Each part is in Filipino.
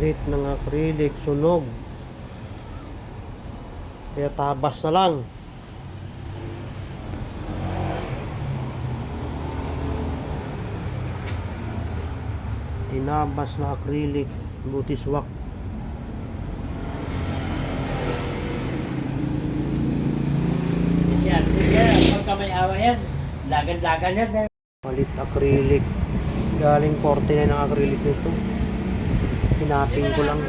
Palit ng acrylic, sunog. Kaya tabas na lang. Tinabas na acrylic, buti swak. Kasi pagka may awa yan, lagan-lagan yan. Palit acrylic. Galing 49 ang acrylic nito. Pinating ko lang.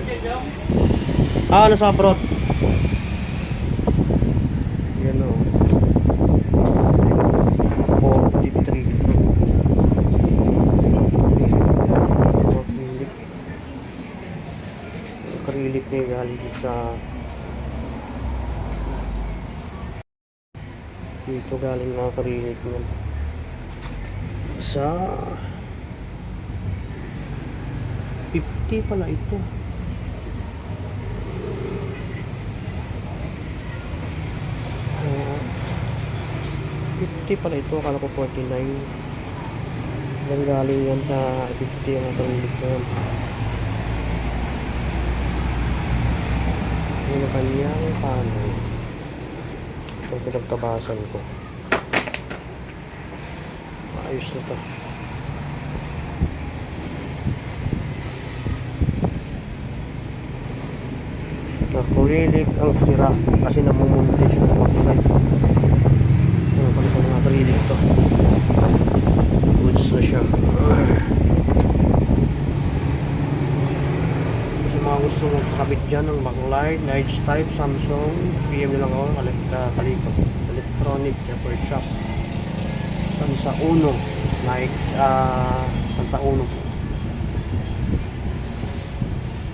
Nasa abroad. Yan o. 43 ito. Acrylic na galing sa dito, galing na acrylic na sa 50 pala ito. Uh, 50 pala ito, akala ko 49. Galing yan sa 50 ang acrylic na yan. Yung kanyang panel, itong pinagtabasan ko, ayos na to. Acrylic ang sira kasi namumunti siya ng pakulay. Ano pala ng acrylic to, goods na siya. Mga gusto mong pakabit dyan ng backlight, lights type, Samsung, PM nyo lang ako, Kalikot Electronic Workshop, Tansa Uno, like Tansa Uno,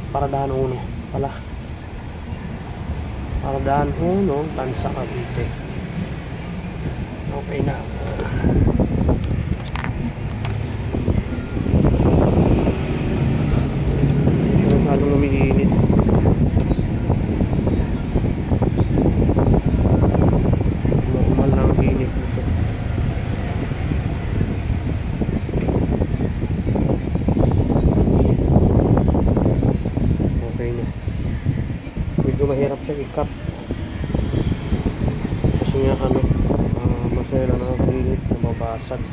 Paradahan Uno pala, Paradahan Uno, Tansa Cavite. Okay na. Masyadong umiinit. Normal lang ang init nito. Okay na. Medyo mahirap siya i-cut kasi nga masaya lang ang init, nababasag.